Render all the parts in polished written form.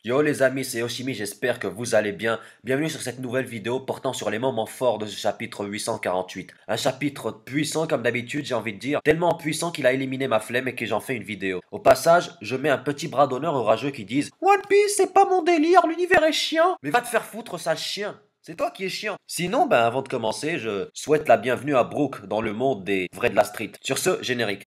Yo les amis, c'est Yoshimi, j'espère que vous allez bien. Bienvenue sur cette nouvelle vidéo portant sur les moments forts de ce chapitre 848. Un chapitre puissant comme d'habitude, j'ai envie de dire, tellement puissant qu'il a éliminé ma flemme et que j'en fais une vidéo. Au passage, je mets un petit bras d'honneur aux rageux qui disent One Piece c'est pas mon délire, l'univers est chiant. Mais va te faire foutre sale chien. C'est toi qui es chiant. Sinon, avant de commencer, je souhaite la bienvenue à Brooke dans le monde des vrais de la street. Sur ce, générique.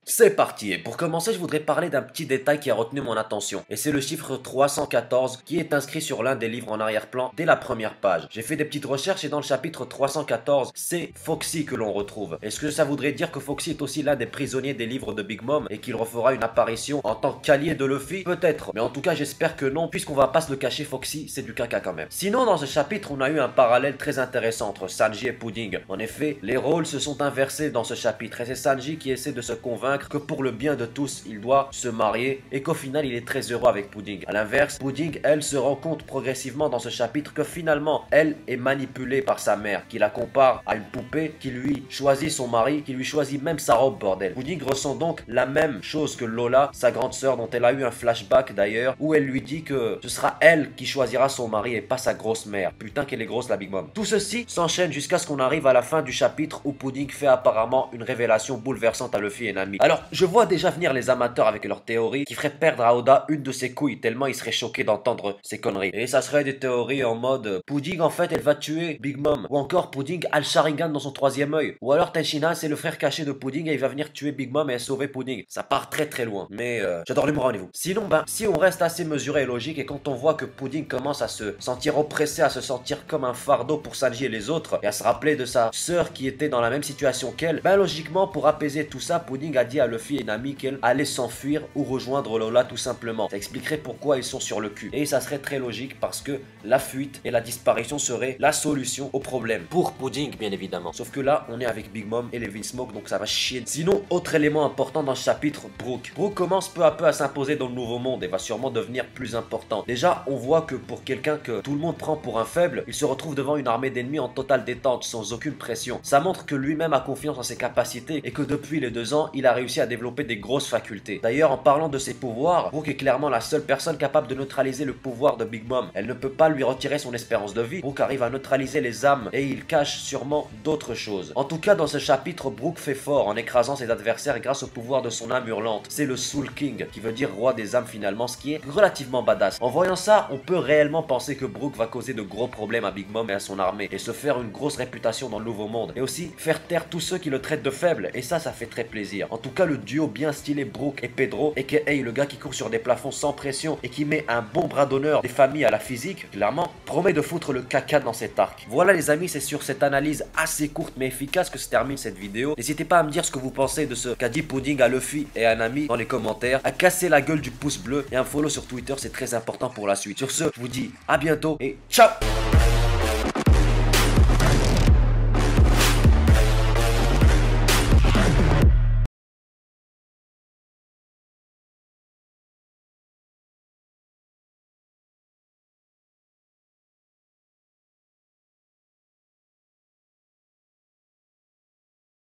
C'est parti, et pour commencer je voudrais parler d'un petit détail qui a retenu mon attention, et c'est le chiffre 314 qui est inscrit sur l'un des livres en arrière-plan dès la première page. J'ai fait des petites recherches et dans le chapitre 314, c'est Foxy que l'on retrouve. Est-ce que ça voudrait dire que Foxy est aussi l'un des prisonniers des livres de Big Mom et qu'il refera une apparition en tant qu'allié de Luffy? Peut-être, mais en tout cas j'espère que non, puisqu'on va pas se le cacher, Foxy c'est du caca quand même. Sinon dans ce chapitre on a eu un parallèle très intéressant entre Sanji et Pudding. En effet, les rôles se sont inversés dans ce chapitre et c'est Sanji qui essaie de se convaincre que pour le bien de tous, il doit se marier et qu'au final, il est très heureux avec Pudding. A l'inverse, Pudding, elle, se rend compte progressivement dans ce chapitre que finalement, elle est manipulée par sa mère, qui la compare à une poupée, qui lui choisit son mari, qui lui choisit même sa robe, bordel. Pudding ressent donc la même chose que Lola, sa grande sœur, dont elle a eu un flashback d'ailleurs, où elle lui dit que ce sera elle qui choisira son mari et pas sa grosse mère. Putain qu'elle est grosse la Big Mom. Tout ceci s'enchaîne jusqu'à ce qu'on arrive à la fin du chapitre où Pudding fait apparemment une révélation bouleversante à Luffy et Nami. Alors, je vois déjà venir les amateurs avec leurs théories qui feraient perdre à Oda une de ses couilles tellement il serait choqué d'entendre ces conneries. Et ça serait des théories en mode Pudding en fait elle va tuer Big Mom, ou encore Pudding a le Sharingan dans son troisième œil, ou alors Tenshinhan c'est le frère caché de Pudding et il va venir tuer Big Mom et sauver Pudding. Ça part très très loin, mais j'adore l'humour, rendez-vous. Sinon si on reste assez mesuré et logique et quand on voit que Pudding commence à se sentir oppressé, à se sentir comme un fardeau pour Sanji et les autres et à se rappeler de sa sœur qui était dans la même situation qu'elle, logiquement pour apaiser tout ça, Pudding a dit à Luffy et Nami qu'elle allait s'enfuir ou rejoindre Lola tout simplement. Ça expliquerait pourquoi ils sont sur le cul. Et ça serait très logique parce que la fuite et la disparition seraient la solution au problème. Pour Pudding bien évidemment. Sauf que là on est avec Big Mom et les Vinsmoke donc ça va chier. Sinon autre élément important dans ce chapitre, Brooke. Brooke commence peu à peu à s'imposer dans le nouveau monde et va sûrement devenir plus important. Déjà on voit que pour quelqu'un que tout le monde prend pour un faible, il se retrouve devant une armée d'ennemis en totale détente sans aucune pression. Ça montre que lui-même a confiance en ses capacités et que depuis les 2 ans il a réussi à développer des grosses facultés. D'ailleurs, en parlant de ses pouvoirs, Brooke est clairement la seule personne capable de neutraliser le pouvoir de Big Mom. Elle ne peut pas lui retirer son espérance de vie. Brooke arrive à neutraliser les âmes et il cache sûrement d'autres choses. En tout cas, dans ce chapitre, Brooke fait fort en écrasant ses adversaires grâce au pouvoir de son âme hurlante. C'est le Soul King, qui veut dire roi des âmes finalement, ce qui est relativement badass. En voyant ça, on peut réellement penser que Brooke va causer de gros problèmes à Big Mom et à son armée et se faire une grosse réputation dans le nouveau monde. Et aussi faire taire tous ceux qui le traitent de faible et ça fait très plaisir. En tout cas, le duo bien stylé Brooke et Pedro, aka le gars qui court sur des plafonds sans pression et qui met un bon bras d'honneur des familles à la physique, clairement, promet de foutre le caca dans cet arc. Voilà les amis, c'est sur cette analyse assez courte mais efficace que se termine cette vidéo. N'hésitez pas à me dire ce que vous pensez de ce qu'a dit Pudding à Luffy et à Nami dans les commentaires, à casser la gueule du pouce bleu et un follow sur Twitter, c'est très important pour la suite. Sur ce, je vous dis à bientôt et ciao.